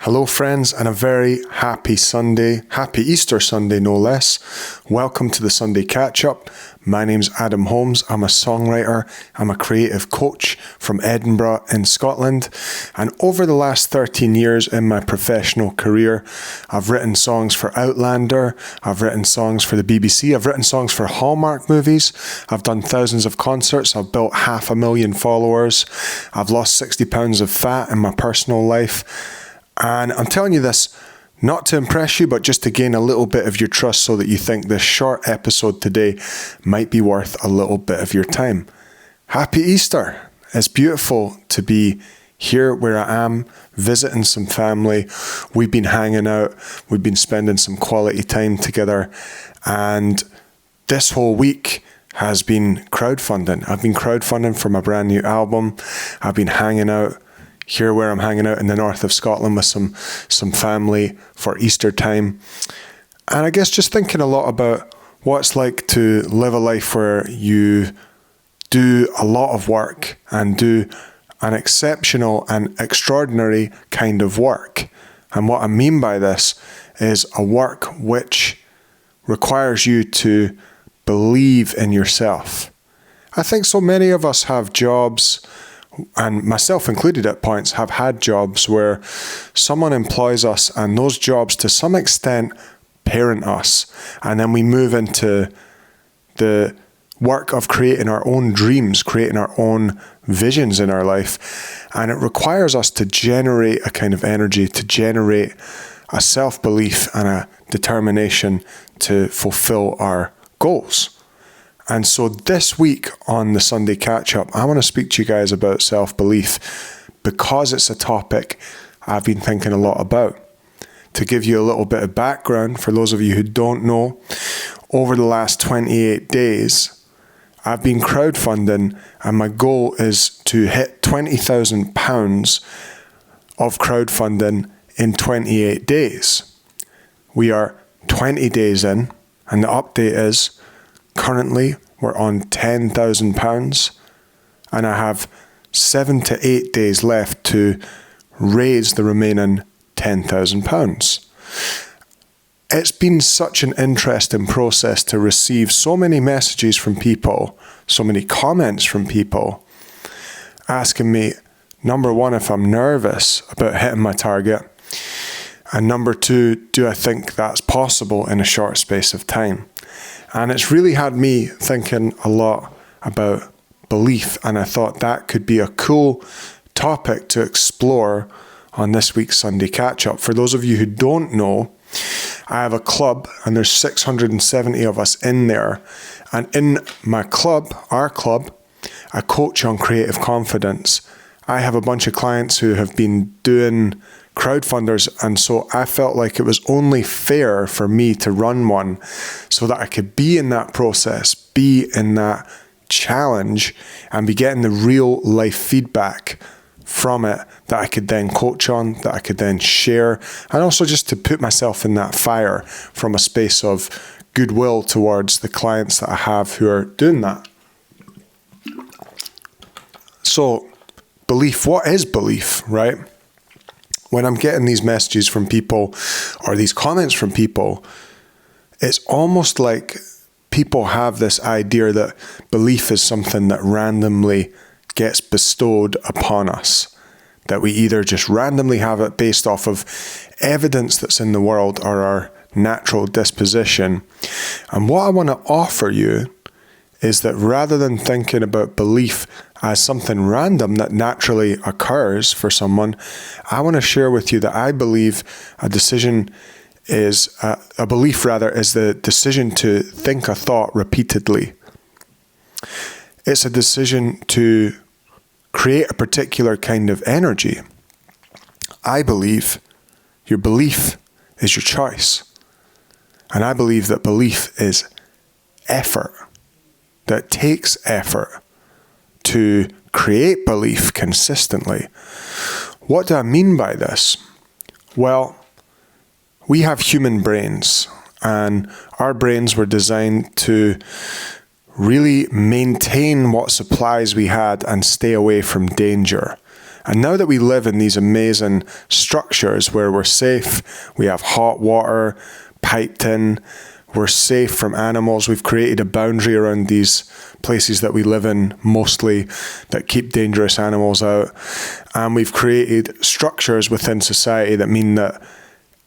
Hello friends, and a very happy Sunday, happy Easter Sunday no less. Welcome to the Sunday Catch-Up. My name's Adam Holmes. I'm a songwriter, I'm a creative coach from Edinburgh in Scotland, and over the last 13 years in my professional career, I've written songs for Outlander, I've written songs for the BBC, I've written songs for Hallmark movies, I've done thousands of concerts, I've built 500,000 followers, I've lost 60 pounds of fat in my personal life. And I'm telling you this not to impress you, but just to gain a little bit of your trust so that you think this short episode today might be worth a little bit of your time. Happy Easter. It's beautiful to be here where I am, visiting some family. We've been hanging out. We've been spending some quality time together. And this whole week has been crowdfunding. I've been crowdfunding for my brand new album. I've been hanging out here where I'm hanging out in the north of Scotland with some family for Easter time. And I guess just thinking a lot about what it's like to live a life where you do a lot of work and do an exceptional and extraordinary kind of work. And what I mean by this is a work which requires you to believe in yourself. I think so many of us have jobs, and myself included at points, have had jobs where someone employs us and those jobs to some extent parent us. And then we move into the work of creating our own dreams, creating our own visions in our life. And it requires us to generate a kind of energy, to generate a self-belief and a determination to fulfill our goals. And so this week on the Sunday Catch-Up, I want to speak to you guys about self-belief because it's a topic I've been thinking a lot about. To give you a little bit of background, for those of you who don't know, over the last 28 days, I've been crowdfunding, and my goal is to hit £20,000 of crowdfunding in 28 days. We are 20 days in, and the update is currently, we're on £10,000, and I have 7 to 8 days left to raise the remaining £10,000. It's been such an interesting process to receive so many messages from people, so many comments from people, asking me, number one, if I'm nervous about hitting my target, and number two, do I think that's possible in a short space of time? And it's really had me thinking a lot about belief, and I thought that could be a cool topic to explore on this week's Sunday Catch-Up. For those of you who don't know, I have a club, and there's 670 of us in there. And in my club, our club, I coach on creative confidence. I have a bunch of clients who have been doing crowdfunders, and so I felt like it was only fair for me to run one so that I could be in that process, be in that challenge, and be getting the real life feedback from it that I could then coach on, that I could then share, and also just to put myself in that fire from a space of goodwill towards the clients that I have who are doing that. So, belief, what is belief, right? When I'm getting these messages from people or these comments from people, it's almost like people have this idea that belief is something that randomly gets bestowed upon us, that we either just randomly have it based off of evidence that's in the world or our natural disposition. And what I want to offer you is that rather than thinking about belief as something random that naturally occurs for someone, I want to share with you that I believe a belief is the decision to think a thought repeatedly. It's a decision to create a particular kind of energy. I believe your belief is your choice. And I believe that belief is effort. That takes effort to create belief consistently. What do I mean by this? Well, we have human brains, and our brains were designed to really maintain what supplies we had and stay away from danger. And now that we live in these amazing structures where we're safe, we have hot water piped in, we're safe from animals, we've created a boundary around these places that we live in mostly that keep dangerous animals out. And we've created structures within society that mean that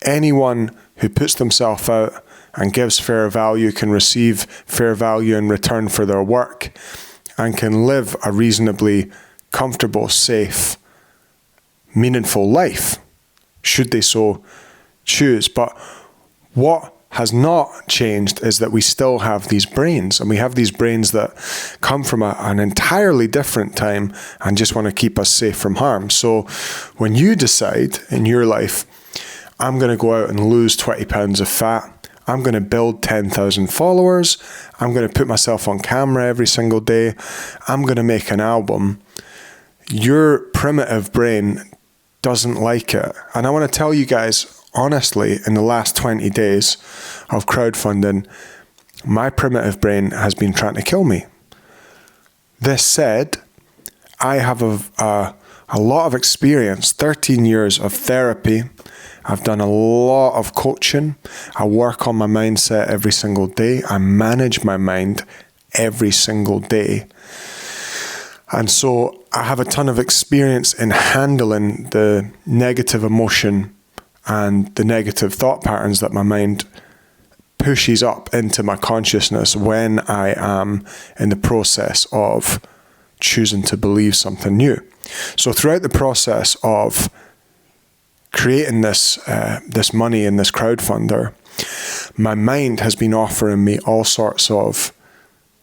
anyone who puts themselves out and gives fair value can receive fair value in return for their work and can live a reasonably comfortable, safe, meaningful life, should they so choose. But what has not changed is that we still have these brains, and we have these brains that come from an entirely different time and just want to keep us safe from harm. So when you decide in your life, I'm going to go out and lose 20 pounds of fat, I'm going to build 10,000 followers, I'm going to put myself on camera every single day, I'm going to make an album, your primitive brain doesn't like it. And I want to tell you guys, honestly, in the last 20 days of crowdfunding, my primitive brain has been trying to kill me. This said, I have a lot of experience, 13 years of therapy. I've done a lot of coaching. I work on my mindset every single day. I manage my mind every single day. And so I have a ton of experience in handling the negative emotion and the negative thought patterns that my mind pushes up into my consciousness when I am in the process of choosing to believe something new. So throughout the process of creating this money in this crowdfunder, my mind has been offering me all sorts of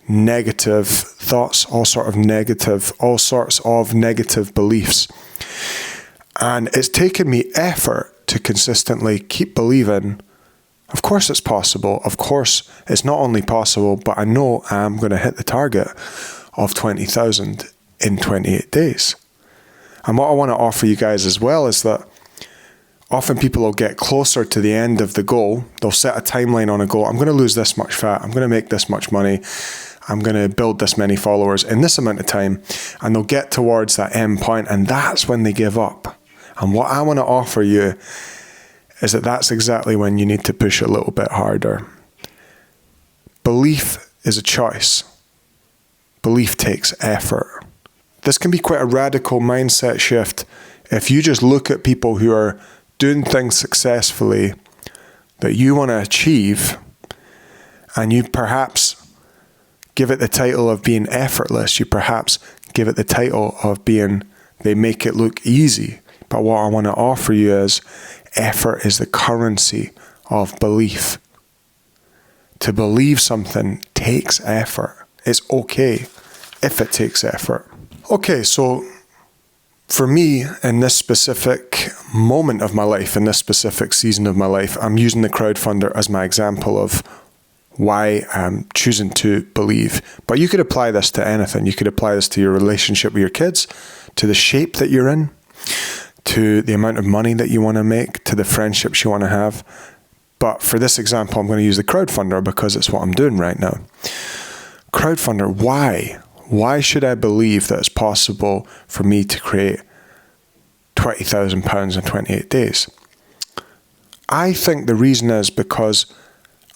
negative thoughts, all sorts of negative beliefs. And it's taken me effort to consistently keep believing, of course it's possible. Of course it's not only possible, but I know I'm going to hit the target of 20,000 in 28 days. And what I want to offer you guys as well is that often people will get closer to the end of the goal. They'll set a timeline on a goal. I'm going to lose this much fat. I'm going to make this much money. I'm going to build this many followers in this amount of time. And they'll get towards that end point, and that's when they give up. And what I want to offer you is that that's exactly when you need to push a little bit harder. Belief is a choice. Belief takes effort. This can be quite a radical mindset shift if you just look at people who are doing things successfully that you want to achieve, and you perhaps give it the title of being effortless. You perhaps give it the title of being, they make it look easy. But what I want to offer you is, effort is the currency of belief. To believe something takes effort. It's okay if it takes effort. Okay, so for me, in this specific moment of my life, in this specific season of my life, I'm using the crowdfunder as my example of why I'm choosing to believe. But you could apply this to anything. You could apply this to your relationship with your kids, to the shape that you're in, to the amount of money that you want to make, to the friendships you want to have. But for this example, I'm going to use the crowdfunder because it's what I'm doing right now. Crowdfunder, why? Why should I believe that it's possible for me to create £20,000 in 28 days? I think the reason is because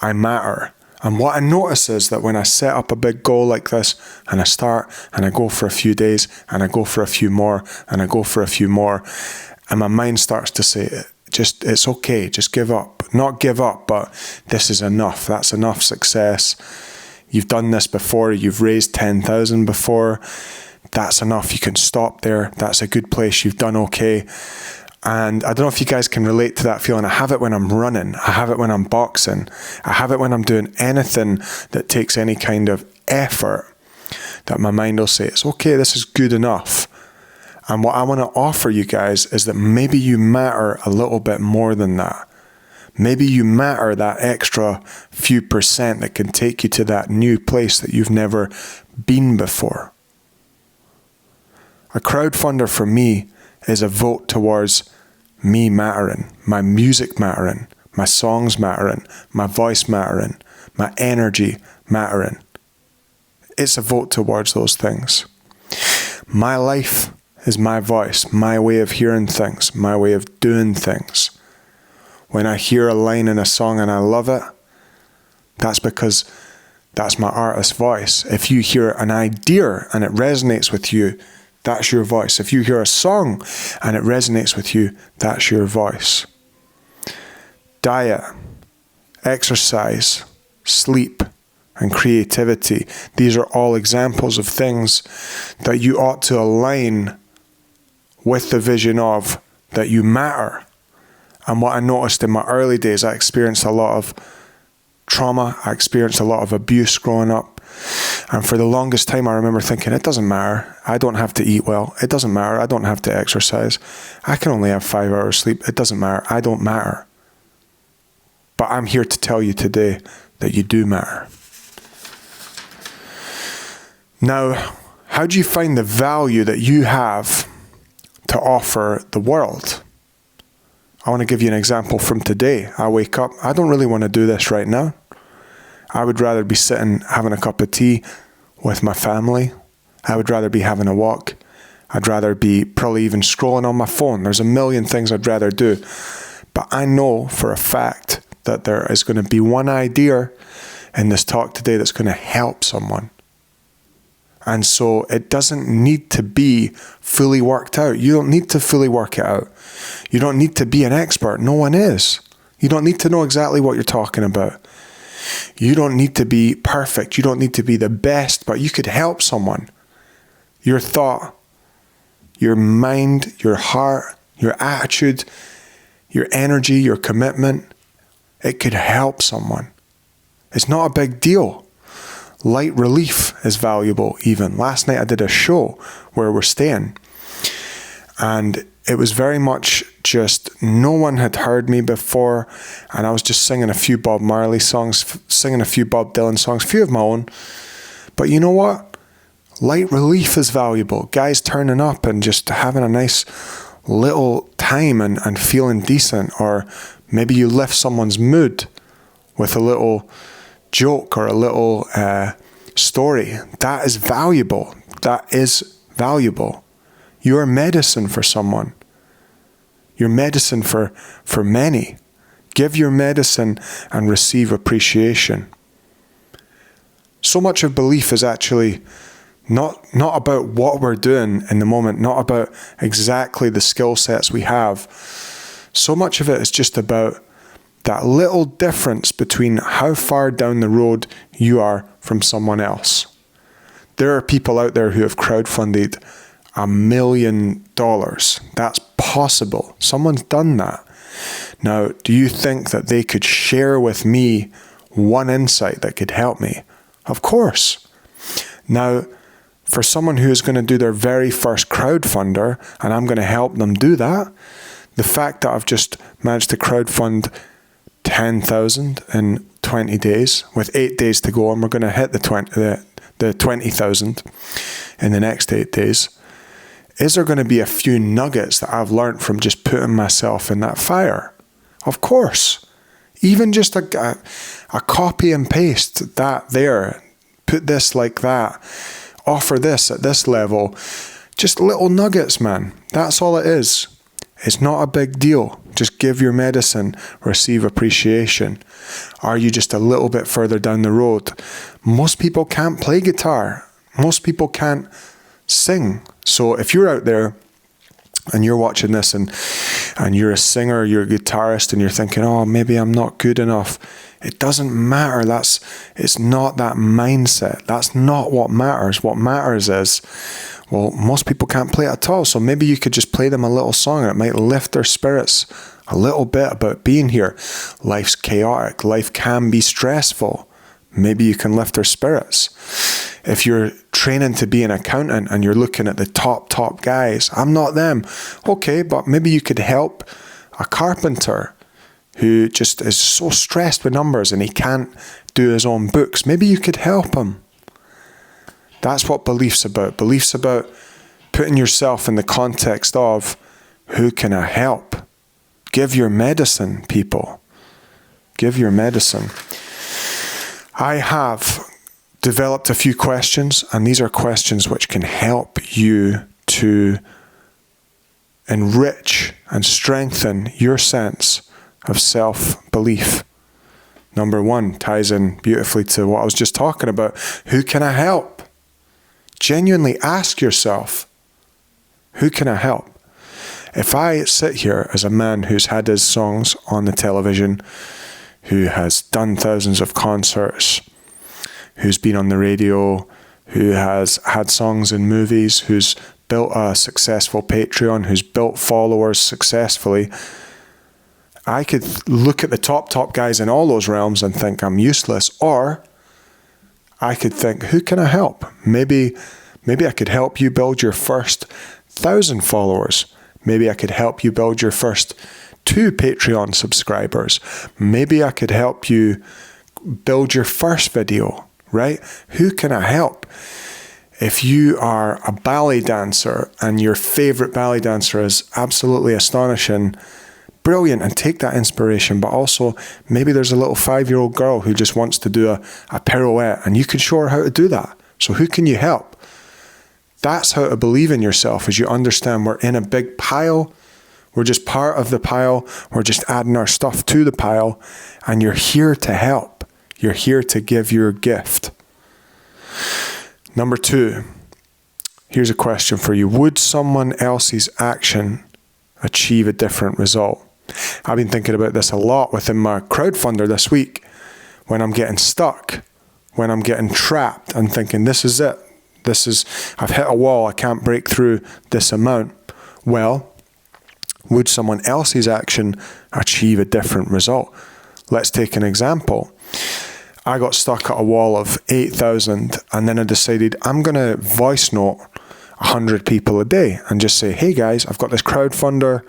I matter. And what I notice is that when I set up a big goal like this, and I start, and I go for a few days, and I go for a few more, and I go for a few more, and my mind starts to say, it's okay, just give up. Not give up, but this is enough. That's enough success. You've done this before. You've raised 10,000 before. That's enough. You can stop there. That's a good place. You've done okay. And I don't know if you guys can relate to that feeling. I have it when I'm running. I have it when I'm boxing. I have it when I'm doing anything that takes any kind of effort, that my mind will say, it's okay, this is good enough. And what I want to offer you guys is that maybe you matter a little bit more than that. Maybe you matter that extra few percent that can take you to that new place that you've never been before. A crowdfunder for me is a vote towards me mattering, my music mattering, my songs mattering, my voice mattering, my energy mattering. It's a vote towards those things. My life is my voice, my way of hearing things, my way of doing things. When I hear a line in a song and I love it, that's because that's my artist's voice. If you hear an idea and it resonates with you, that's your voice. If you hear a song and it resonates with you, that's your voice. Diet, exercise, sleep, and creativity. These are all examples of things that you ought to align with the vision of that you matter. And what I noticed in my early days, I experienced a lot of trauma. I experienced a lot of abuse growing up. And for the longest time, I remember thinking, it doesn't matter. I don't have to eat well. It doesn't matter. I don't have to exercise. I can only have 5 hours sleep. It doesn't matter. I don't matter. But I'm here to tell you today that you do matter. Now, how do you find the value that you have to offer the world? I want to give you an example from today. I wake up. I don't really want to do this right now. I would rather be sitting having a cup of tea with my family. I would rather be having a walk. I'd rather be probably even scrolling on my phone. There's a million things I'd rather do. But I know for a fact that there is going to be one idea in this talk today that's going to help someone. And so it doesn't need to be fully worked out. You don't need to fully work it out. You don't need to be an expert. No one is. You don't need to know exactly what you're talking about. You don't need to be perfect. You don't need to be the best, but you could help someone. Your thought, your mind, your heart, your attitude, your energy, your commitment, it could help someone. It's not a big deal. Light relief is valuable even. Last night I did a show where we're staying, and it was very much just no one had heard me before, and I was just singing a few Bob Marley songs, singing a few Bob Dylan songs, a few of my own. But you know what? Light relief is valuable. Guys turning up and just having a nice little time and feeling decent, or maybe you lift someone's mood with a little joke or a little story. That is valuable. That is valuable. You're medicine for someone. You're medicine for many. Give your medicine and receive appreciation. So much of belief is actually not about what we're doing in the moment, not about exactly the skill sets we have. So much of it is just about that little difference between how far down the road you are from someone else. There are people out there who have crowdfunded $1 million. That's possible. Someone's done that. Now, do you think that they could share with me one insight that could help me? Of course. Now, for someone who is going to do their very first crowdfunder, and I'm going to help them do that, the fact that I've just managed to crowdfund 10,000 in 20 days, with 8 days to go, and we're going to hit the 20,000 in the next 8 days. Is there going to be a few nuggets that I've learned from just putting myself in that fire? Of course. Even just a copy and paste that there, put this like that, offer this at this level. Just little nuggets, man. That's all it is. It's not a big deal. Just give your medicine, receive appreciation. Are you just a little bit further down the road? Most people can't play guitar. Most people can't sing. So if you're out there and you're watching this and you're a singer, you're a guitarist, and you're thinking, oh, maybe I'm not good enough. It doesn't matter. It's not that mindset. That's not what matters. What matters is, well, most people can't play it at all. So maybe you could just play them a little song and it might lift their spirits a little bit about being here. Life's chaotic. Life can be stressful. Maybe you can lift their spirits. If you're training to be an accountant and you're looking at the top guys, I'm not them. Okay, but maybe you could help a carpenter who just is so stressed with numbers and he can't do his own books. Maybe you could help him. That's what belief's about. Belief's about putting yourself in the context of, who can I help? Give your medicine, people. Give your medicine. I have developed a few questions, and these are questions which can help you to enrich and strengthen your sense of self-belief? Number 1 ties in beautifully to what I was just talking about. Who can I help? Genuinely ask yourself, who can I help? If I sit here as a man who's had his songs on the television, who has done thousands of concerts, who's been on the radio, who has had songs in movies, who's built a successful Patreon, who's built followers successfully, I could look at the top guys in all those realms and think I'm useless, or I could think, who can I help? Maybe I could help you build your first 1,000 followers. Maybe I could help you build your first 2 Patreon subscribers. Maybe I could help you build your first video, right? Who can I help? If you are a ballet dancer and your favorite ballet dancer is absolutely astonishing, brilliant, and take that inspiration, but also maybe there's a little 5-year-old girl who just wants to do a pirouette and you can show her how to do that. So who can you help? That's how to believe in yourself, as you understand we're in a big pile. We're just part of the pile. We're just adding our stuff to the pile, and you're here to help. You're here to give your gift. Number 2, here's a question for you. Would someone else's action achieve a different result? I've been thinking about this a lot within my crowdfunder this week, when I'm getting stuck, when I'm getting trapped and thinking, this is it. I've hit a wall, I can't break through this amount. Well, would someone else's action achieve a different result? Let's take an example. I got stuck at a wall of 8,000 and then I decided I'm going to voice note 100 people a day and just say, hey guys, I've got this crowdfunder.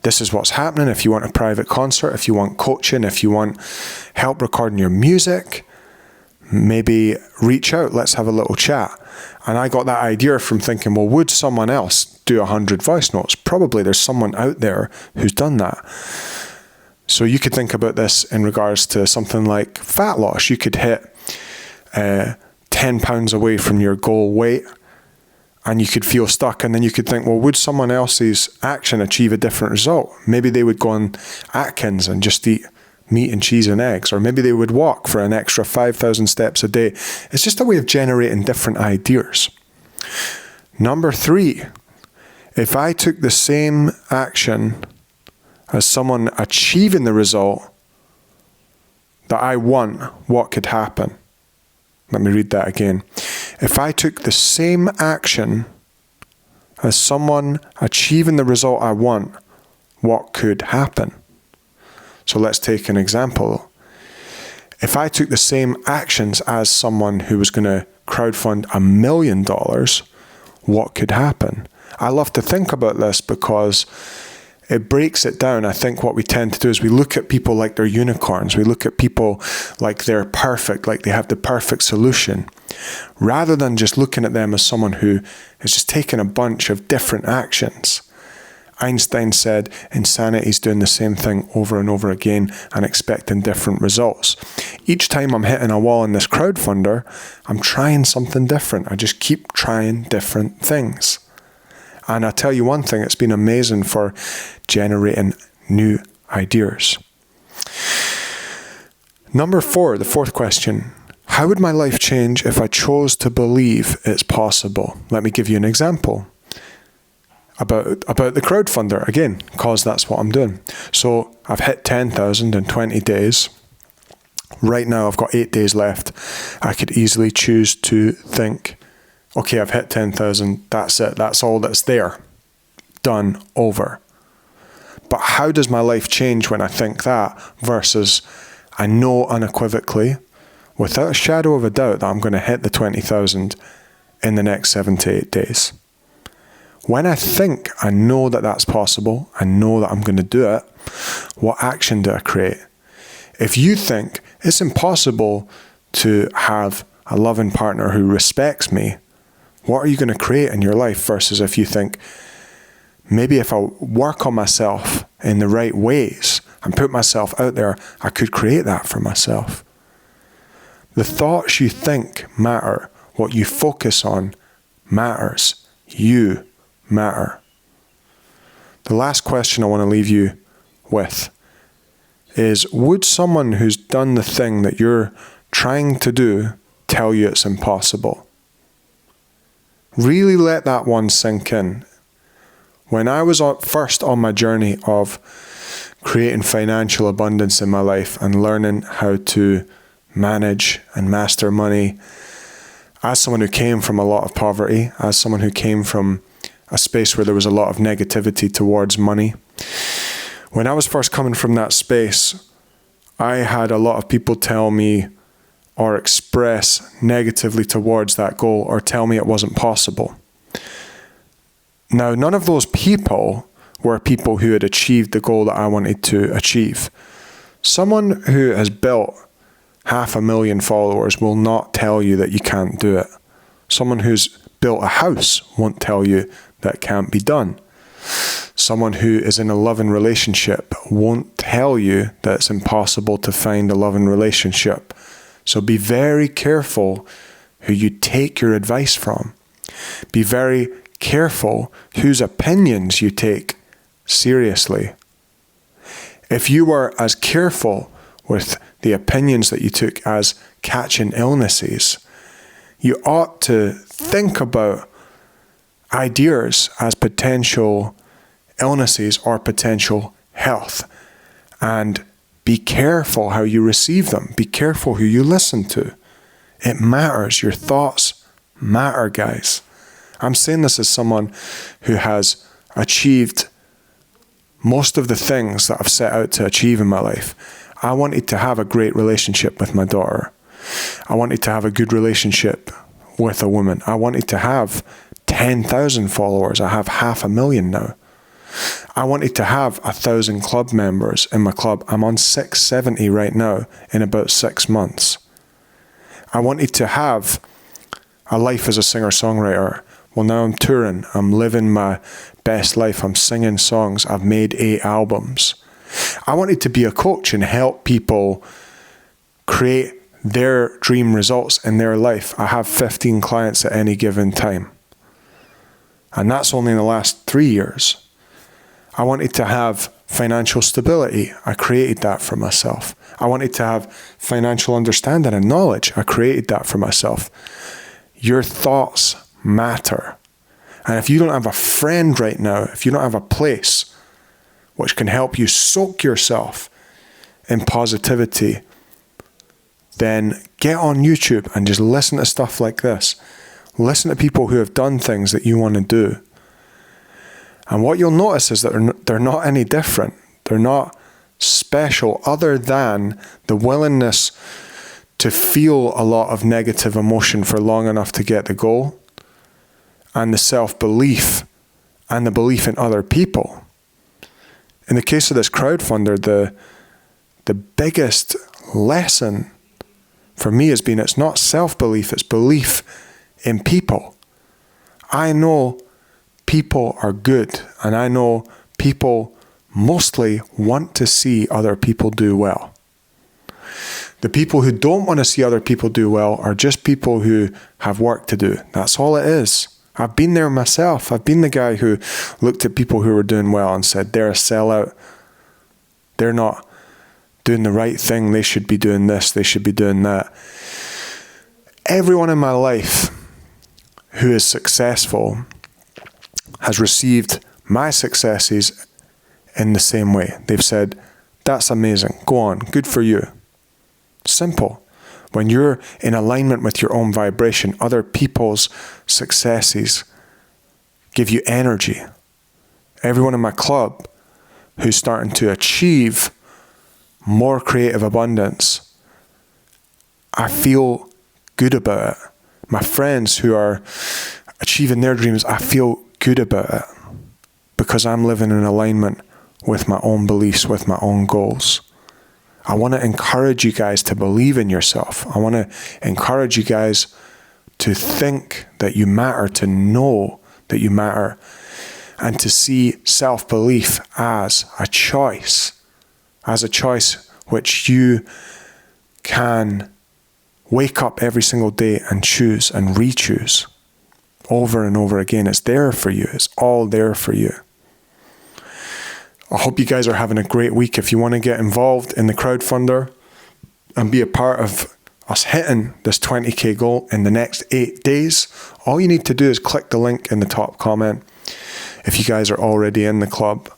This is what's happening. If you want a private concert, if you want coaching, if you want help recording your music, maybe reach out, let's have a little chat. And I got that idea from thinking, well, would someone else do 100 voice notes? Probably there's someone out there who's done that. So you could think about this in regards to something like fat loss. You could hit 10 pounds away from your goal weight and you could feel stuck. And then you could think, well, would someone else's action achieve a different result? Maybe they would go on Atkins and just eat meat and cheese and eggs, or maybe they would walk for an extra 5,000 steps a day. It's just a way of generating different ideas. Number 3, if I took the same action as someone achieving the result that I want, what could happen? Let me read that again. If I took the same action as someone achieving the result I want, what could happen? So let's take an example. If I took the same actions as someone who was going to crowdfund $1 million, what could happen? I love to think about this because it breaks it down. I think what we tend to do is we look at people like they're unicorns. We look at people like they're perfect, like they have the perfect solution, rather than just looking at them as someone who has just taken a bunch of different actions. Einstein said insanity is doing the same thing over and over again and expecting different results. Each time I'm hitting a wall in this crowdfunder, I'm trying something different. I just keep trying different things. And I tell you one thing, it's been amazing for generating new ideas. Number 4, the 4th question. How would my life change if I chose to believe it's possible? Let me give you an example. About the crowdfunder, again, because that's what I'm doing. So I've hit 10,000 in 20 days. Right now I've got 8 days left. I could easily choose to think, okay, I've hit 10,000, that's it, that's all that's there. Done, over. But how does my life change when I think that versus I know unequivocally, without a shadow of a doubt, that I'm going to hit the 20,000 in the next 7 to 8 days? When I think I know that that's possible, I know that I'm going to do it, what action do I create? If you think it's impossible to have a loving partner who respects me, what are you going to create in your life? Versus if you think, maybe if I work on myself in the right ways and put myself out there, I could create that for myself. The thoughts you think matter. What you focus on matters. You matter. The last question I want to leave you with is, would someone who's done the thing that you're trying to do tell you it's impossible? Really let that one sink in. When I was first on my journey of creating financial abundance in my life and learning how to manage and master money, as someone who came from a lot of poverty, as someone who came from a space where there was a lot of negativity towards money, when I was first coming from that space, I had a lot of people tell me or express negatively towards that goal or tell me it wasn't possible. Now, none of those people were people who had achieved the goal that I wanted to achieve. Someone who has built 500,000 followers will not tell you that you can't do it. Someone who's built a house won't tell you that it can't be done. Someone who is in a loving relationship won't tell you that it's impossible to find a loving relationship. So be very careful who you take your advice from. Be very careful whose opinions you take seriously. If you were as careful with the opinions that you took as catching illnesses, you ought to think about ideas as potential illnesses or potential health, and be careful how you receive them. Be careful who you listen to. It matters. Your thoughts matter, guys. I'm saying this as someone who has achieved most of the things that I've set out to achieve in my life. I wanted to have a great relationship with my daughter. I wanted to have a good relationship with a woman. I wanted to have 10,000 followers. I have 500,000 now. I wanted to have 1,000 club members in my club. I'm on 670 right now in about 6 months. I wanted to have a life as a singer-songwriter. Well, now I'm touring. I'm living my best life. I'm singing songs. I've made 8 albums. I wanted to be a coach and help people create their dream results in their life. I have 15 clients at any given time. And that's only in the last 3 years. I wanted to have financial stability. I created that for myself. I wanted to have financial understanding and knowledge. I created that for myself. Your thoughts matter. And if you don't have a friend right now, if you don't have a place which can help you soak yourself in positivity, then get on YouTube and just listen to stuff like this. Listen to people who have done things that you want to do. And what you'll notice is that they're not any different. They're not special other than the willingness to feel a lot of negative emotion for long enough to get the goal, and the self-belief and the belief in other people. In the case of this crowdfunder, the biggest lesson for me has been it's not self-belief, it's belief in people. I know people are good, and I know people mostly want to see other people do well. The people who don't want to see other people do well are just people who have work to do. That's all it is. I've been there myself. I've been the guy who looked at people who were doing well and said, they're a sellout. They're not doing the right thing. They should be doing this. They should be doing that. Everyone in my life who is successful has received my successes in the same way. They've said, that's amazing. Go on. Good for you. Simple. When you're in alignment with your own vibration, other people's successes give you energy. Everyone in my club who's starting to achieve more creative abundance, I feel good about it. My friends who are achieving their dreams, I feel good about it because I'm living in alignment with my own beliefs, with my own goals. I want to encourage you guys to believe in yourself. I want to encourage you guys to think that you matter, to know that you matter, and to see self-belief as a choice which you can wake up every single day and choose and re-choose over and over again. It's there for you. It's all there for you. I hope you guys are having a great week. If you want to get involved in the crowdfunder and be a part of us hitting this 20k goal in the next 8 days, all you need to do is click the link in the top comment. If you guys are already in the club,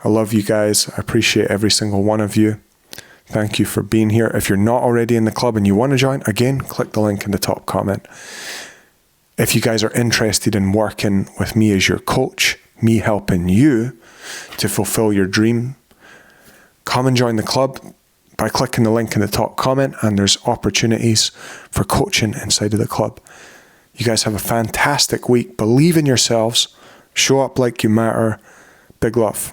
I love you guys. I appreciate every single one of you. Thank you for being here. If you're not already in the club and you want to join, again, click the link in the top comment. If you guys are interested in working with me as your coach, me helping you to fulfill your dream, come and join the club by clicking the link in the top comment, and there's opportunities for coaching inside of the club. You guys have a fantastic week. Believe in yourselves. Show up like you matter. Big love.